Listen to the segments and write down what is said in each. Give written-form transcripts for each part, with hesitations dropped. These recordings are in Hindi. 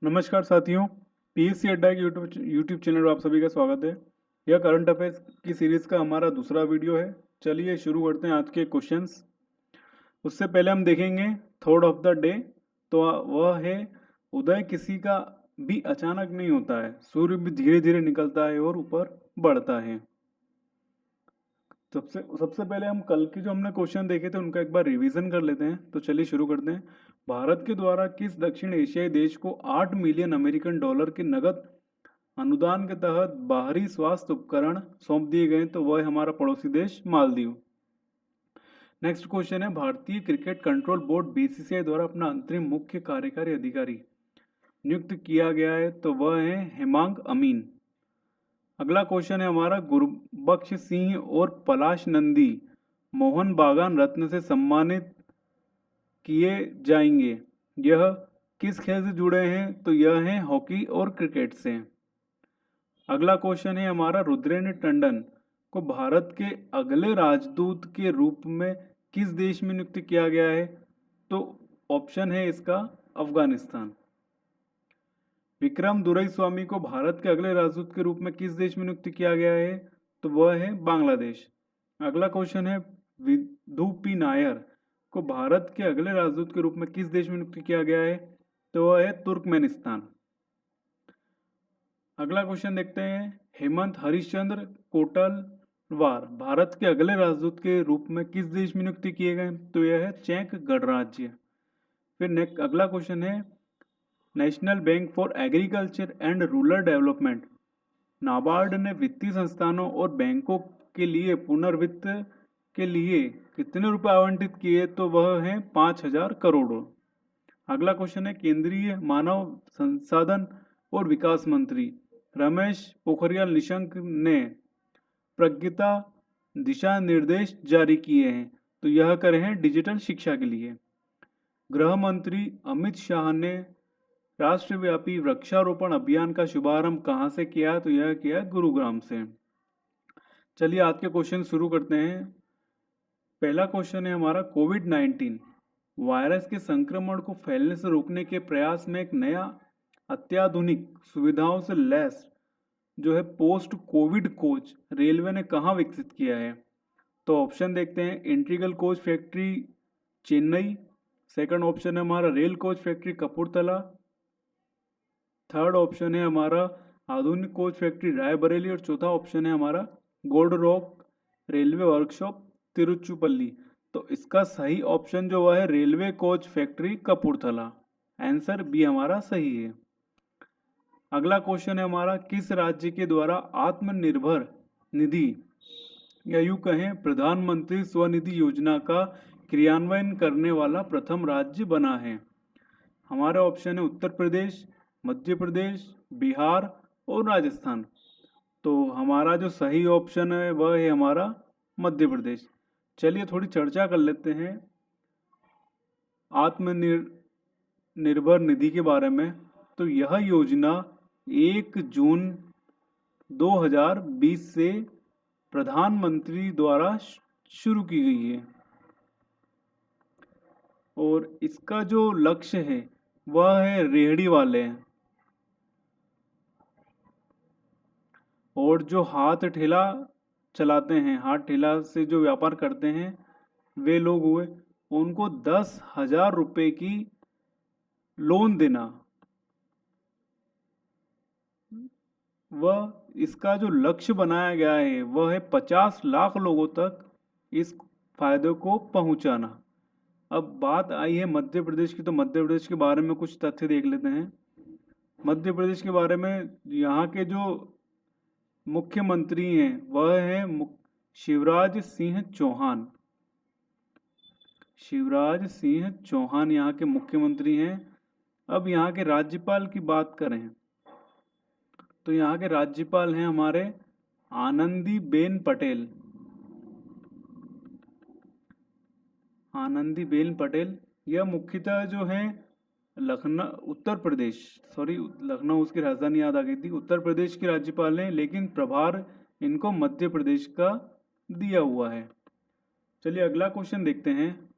नमस्कार साथियों। पीएससी अड्डा के यूट्यूब चैनल पर आप सभी का स्वागत है। यह करंट अफेयर्स की सीरीज का हमारा दूसरा वीडियो है। चलिए शुरू करते हैं आज के क्वेश्चंस। उससे पहले हम देखेंगे थॉट ऑफ द डे। तो वह है, उदय किसी का भी अचानक नहीं होता है, सूर्य भी धीरे धीरे निकलता है और ऊपर बढ़ता है। सबसे सबसे पहले हम कल के जो हमने क्वेश्चन देखे थे उनका एक बार रिवीजन कर लेते हैं। तो चलिए शुरू करते हैं। भारत के द्वारा किस दक्षिण एशियाई देश को 8 मिलियन अमेरिकन डॉलर के नगद अनुदान के तहत बाहरी स्वास्थ्य उपकरण सौंप दिए गए? तो वह है हमारा पड़ोसी देश मालदीव। नेक्स्ट क्वेश्चन है, भारतीय क्रिकेट कंट्रोल बोर्ड बीसीसीआई द्वारा अपना अंतरिम मुख्य कार्यकारी अधिकारी नियुक्त किया गया है? तो वह है हेमांग अमीन। अगला क्वेश्चन है हमारा, गुरबख्श सिंह और पलाश नंदी मोहन बागान रत्न से सम्मानित किए जाएंगे। यह किस खेल से जुड़े हैं? तो यह है हॉकी और क्रिकेट से। अगला क्वेश्चन है हमारा, रुद्रेन्द्र टंडन को भारत के अगले राजदूत के रूप में किस देश में नियुक्त किया गया है? तो ऑप्शन है इसका अफगानिस्तान। विक्रम दुरईस्वामी को भारत के अगले राजदूत के रूप में किस देश में नियुक्त किया गया है? तो वह है बांग्लादेश। अगला क्वेश्चन है, विधु पी नायर को भारत के अगले राजदूत के रूप में किस देश में नियुक्त किया गया है? तो वह है तुर्कमेनिस्तान। अगला क्वेश्चन देखते हैं, हेमंत हरिश्चंद्र कोटलवार भारत के अगले राजदूत के रूप में किस देश में नियुक्त किए गए? तो यह है चेक गणराज्य। फिर नेक्स्ट अगला क्वेश्चन है, national bank for agriculture and rural development NABARD ने वित्तीय संस्थानों और बैंकों के लिए पुनर्वित्त के लिए कितने रुपए आवंटित किए? तो वह है 5,000 करोड़। अगला क्वेश्चन है, केंद्रीय मानव संसाधन और विकास मंत्री रमेश पोखरियाल निशंक ने प्रज्ञता दिशा निर्देश जारी किए हैं। तो यह करे हैं डिजिटल शिक्षा के लिए। गृह मंत्री अमित शाह ने राष्ट्रव्यापी वृक्षारोपण अभियान का शुभारंभ कहां से किया? तो यह किया गुरुग्राम से। चलिए आज के क्वेश्चन शुरू करते हैं। पहला क्वेश्चन है हमारा, कोविड-19 वायरस के संक्रमण को फैलने से रोकने के प्रयास में एक नया अत्याधुनिक सुविधाओं से लैस जो है पोस्ट कोविड कोच रेलवे ने कहाँ विकसित किया है? तो ऑप्शन देखते हैं, integral coach factory Chennai. Second option है हमारा, rail coach factory Kapurthala. Third option है हमारा, आधुनिक कोच फैक्ट्री रायबरेली। और चौथा ऑप्शन है हमारा, गोल्ड रॉक रेलवे वर्कशॉप तिरुचुपल्ली। तो इसका सही ऑप्शन जो है railway coach factory Kapurthala. Answer B हमारा सही है। अगला क्वेश्चन है हमारा, किस राज्य के द्वारा आत्मनिर्भर निधि या यूं कहें प्रधानमंत्री स्वनिधि योजना का क्रियान्वयन करने वाला प्रथम राज्य बना है? हमारे ऑप्शन है उत्तर प्रदेश, मध्य प्रदेश, बिहार और राजस्थान। तो हमारा जो सही ऑप्शन है वह है हमारा मध्य प्रदेश। चलिए थोड़ी चर्चा कर लेते हैं आत्मनिर्भर निधि के बारे में। तो यह योजना 1 जून 2020 से प्रधानमंत्री द्वारा शुरू की गई है और इसका जो लक्ष्य है वह है रेहड़ी वाले हैं और जो हाथ ठेला चलाते हैं, हाथ ठेला से जो व्यापार करते हैं वे लोग हुए, उनको 10,000 रुपए की लोन देना। वह इसका जो लक्ष्य बनाया गया है वह है 50 लाख लोगों तक इस फायदे को पहुंचाना। अब बात आई है मध्य प्रदेश की, तो मध्य प्रदेश के बारे में कुछ तथ्य देख लेते हैं। मध्य प्रदेश के बारे में, यहाँ के जो मुख्यमंत्री हैं वह है शिवराज सिंह चौहान। शिवराज सिंह चौहान यहाँ के मुख्यमंत्री हैं। अब यहाँ के राज्यपाल की बात करें तो यहाँ के राज्यपाल हैं हमारे आनंदीबेन पटेल। आनंदीबेन पटेल यह मुख्यतः जो है लखनऊ उत्तर प्रदेश, सॉरी लखनऊ उसकी राजधानी याद आ गई थी, उत्तर प्रदेश के राज्यपाल हैं, लेकिन प्रभार इनको मध्य प्रदेश का दिया हुआ है। चलिए अगला क्वेश्चन देखते हैं।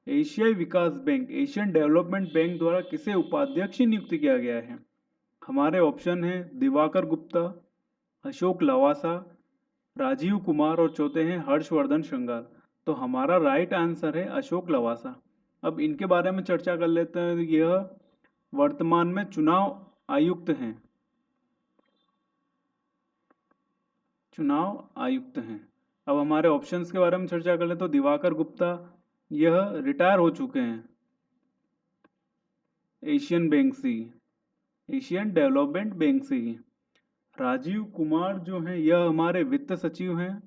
एशियाई विकास बैंक, एशियन डेवलपमेंट बैंक द्वारा किसे उपाध्यक्ष नियुक्त किया गया है? हमारे ऑप्शन हैं दिवाकर गुप्ता, अशोक लवासा, राजीव कुमार और चौथे हैं हर्षवर्धन श्रृंगार। तो हमारा राइट आंसर है अशोक लवासा। अब इनके बारे में चर्चा कर लेते हैं। यह वर्तमान में चुनाव आयुक्त हैं, चुनाव आयुक्त हैं। अब हमारे ऑप्शंस के बारे में चर्चा कर ले तो दिवाकर गुप्ता यह रिटायर हो चुके हैं एशियन बैंक से ही, एशियन डेवलपमेंट बैंक से ही। राजीव कुमार जो हैं यह हमारे वित्त सचिव हैं,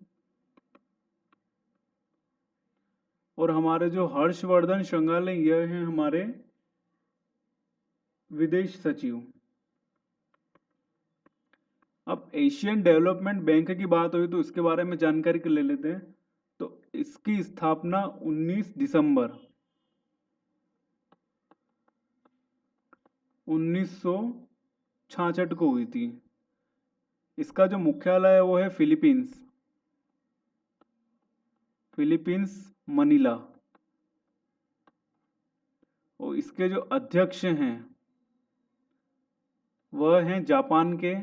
और हमारे जो हर्षवर्धन श्रृंगार यह हैं हमारे विदेश सचिव। अब एशियन डेवलपमेंट बैंक की बात हुई तो इसके बारे में जानकारी ले लेते हैं। तो इसकी स्थापना 19 दिसंबर 1966 को हुई थी। इसका जो मुख्यालय है वो है फिलीपींस, फिलीपींस मनीला। और इसके जो अध्यक्ष हैं वह हैं जापान के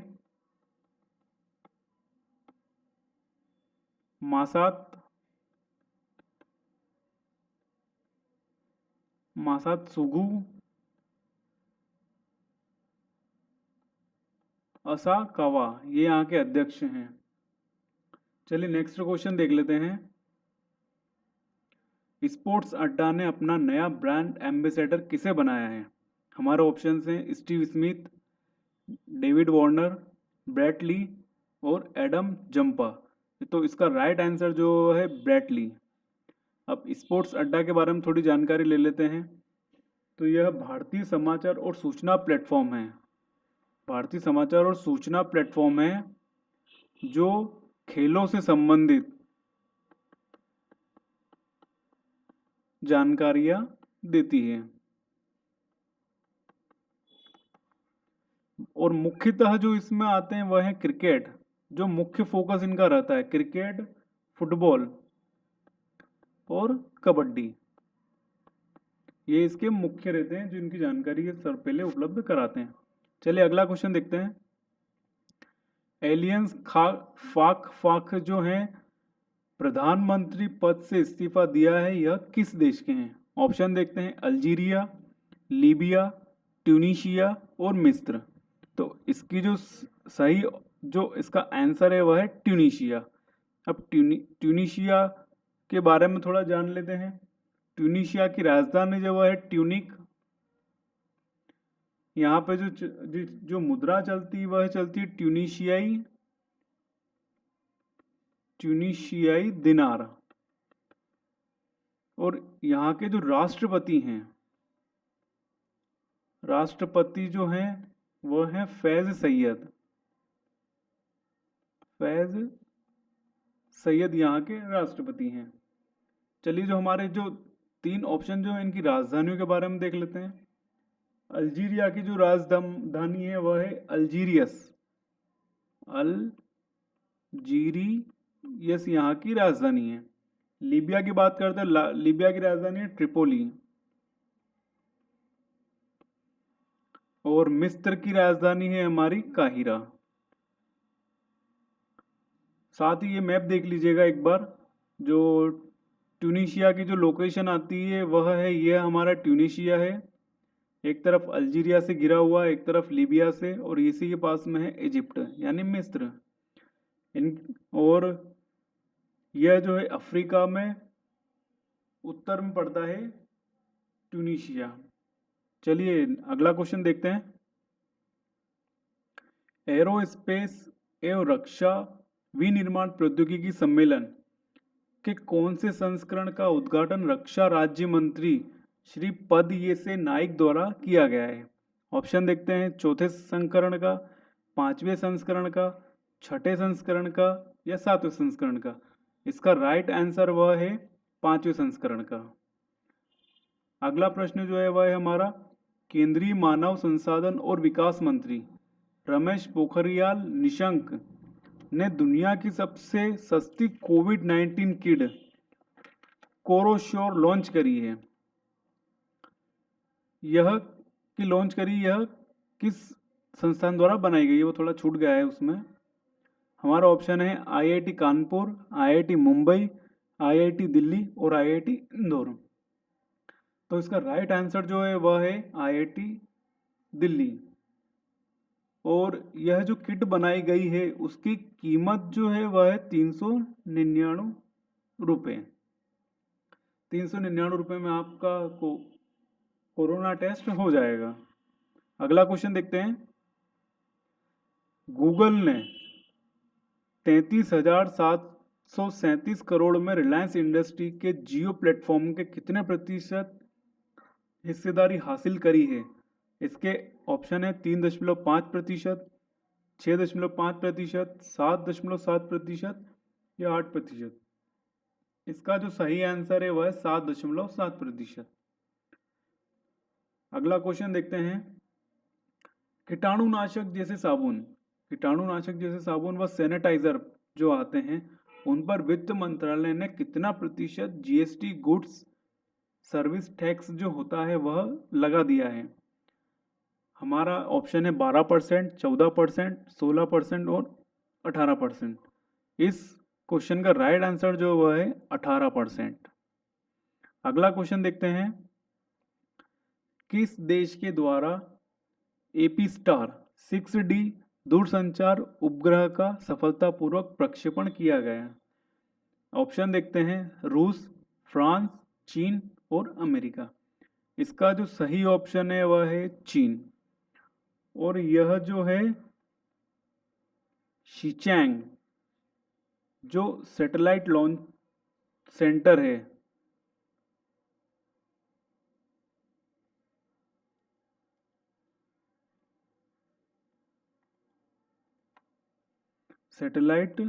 मासात मासात्सुगु असाकावा, ये यहाँ के अध्यक्ष हैं। चलिए नेक्स्ट क्वेश्चन देख लेते हैं। स्पोर्ट्स अड्डा ने अपना नया ब्रांड एम्बेसडर किसे बनाया है? हमारे ऑप्शन हैं Steve Smith, David Warner, Brett Lee और एडम जंपा। तो इसका राइट आंसर जो है ब्रैट ली। अब स्पोर्ट्स अड्डा के बारे में थोड़ी जानकारी ले लेते हैं। तो यह भारतीय समाचार और सूचना प्लेटफॉर्म है, भारतीय समाचार और सूचना प्लेटफॉर्म है जो खेलों से संबंधित जानकारियां देती है। और मुख्यतः जो इसमें आते हैं वह है क्रिकेट, जो मुख्य फोकस इनका रहता है क्रिकेट, फुटबॉल और कबड्डी, ये इसके मुख्य रहते हैं जो इनकी जानकारी ये सर पहले उपलब्ध कराते हैं। चलिए अगला क्वेश्चन देखते हैं। एलियंस फाक फाक जो हैं प्रधानमंत्री पद से इस्तीफा दिया है, यह किस देश के हैं? ऑप्शन देखते हैं अल्जीरिया, लीबिया, ट्यूनीशिया और मिस्र। तो इसकी जो सही जो इसका आंसर है वह है ट्यूनीशिया। अब ट्यूनीशिया के बारे में थोड़ा जान लेते हैं। ट्यूनीशिया की राजधानी जो है ट्यूनिक। यहाँ पे जो मुद्रा चलती है वह चलती है ट्यूनीशियाई दिनार। और यहाँ के जो राष्ट्रपति हैं, राष्ट्रपति जो हैं वह हैं फैज सैयद, फैज सैयद यहाँ के राष्ट्रपति हैं। चलिए जो हमारे जो तीन ऑप्शन जो है इनकी राजधानियों के बारे में देख लेते हैं। अल्जीरिया की जो राजधानी है वह है अल्जीरियस, अल्जीरियस यहाँ की राजधानी है। लीबिया की बात करते हैं, लीबिया की राजधानी है ट्रिपोली। और मिस्र की राजधानी है हमारी काहिरा। साथ ही ये मैप देख लीजिएगा एक बार। जो ट्यूनीशिया की जो लोकेशन आती है वह है, ये हमारा ट्यूनीशिया है, एक तरफ अल्जीरिया से घिरा हुआ, एक तरफ लीबिया से, और इसी के पास में है इजिप्ट यानी मिस्र। इन और यह जो है अफ्रीका में उत्तर में पड़ता है ट्यूनीशिया। चलिए अगला क्वेश्चन देखते हैं। एरोस्पेस एवं रक्षा विनिर्माण प्रौद्योगिकी सम्मेलन के कौन से संस्करण का उद्घाटन रक्षा राज्य मंत्री श्री पद ये से नाइक द्वारा किया गया है? ऑप्शन देखते हैं चौथे संस्करण का, पांचवें संस्करण का, छठे संस्करण का या सातवें संस्करण का। इसका राइट आंसर वह है पांचवें संस्करण का। अगला प्रश्न जो है वह है हमारा केंद्रीय मानव संसाधन और विकास मंत्री रमेश पोखरियाल निशंक ने दुनिया की सबसे सस्ती कोविड-19 किट कोरोश्योर लॉन्च करी है। यह की लॉन्च करी, यह किस संस्थान द्वारा बनाई गई है, वो थोड़ा छूट गया है उसमें। हमारा ऑप्शन है IIT Kanpur, IIT Mumbai, IIT Delhi और आईआईटी इंदौर। तो इसका राइट आंसर जो है वह है आईआईटी दिल्ली। और यह जो किट बनाई गई है उसकी कीमत जो है वह है 399 रुपये। 399 रुपये में आपका कोरोना टेस्ट हो जाएगा। अगला क्वेश्चन देखते हैं। गूगल ने 33,737 करोड़ में रिलायंस इंडस्ट्री के जियो प्लेटफॉर्म के कितने प्रतिशत हिस्सेदारी हासिल करी है? इसके ऑप्शन है 3.5%, 6.5%, 7.7% या 8%। इसका जो सही आंसर है वह है 7.7%। अगला क्वेश्चन देखते हैं। कीटाणुनाशक जैसे साबुन व सैनिटाइजर जो आते हैं उन पर वित्त मंत्रालय ने कितना प्रतिशत जीएसटी गुड्स सर्विस टैक्स जो होता है वह लगा दिया है? हमारा ऑप्शन है 12%, 14%, 16% और 18%। इस क्वेश्चन का राइट आंसर जो वह है 18%। अगला क्वेश्चन देखते हैं। किस देश के द्वारा एपी स्टार 6D दूरसंचार उपग्रह का सफलतापूर्वक प्रक्षेपण किया गया? ऑप्शन देखते हैं। रूस, फ्रांस, चीन और अमेरिका। इसका जो सही ऑप्शन है वह है चीन। और यह जो है शिचैंग जो सैटेलाइट लॉन्च सेंटर है, सैटेलाइट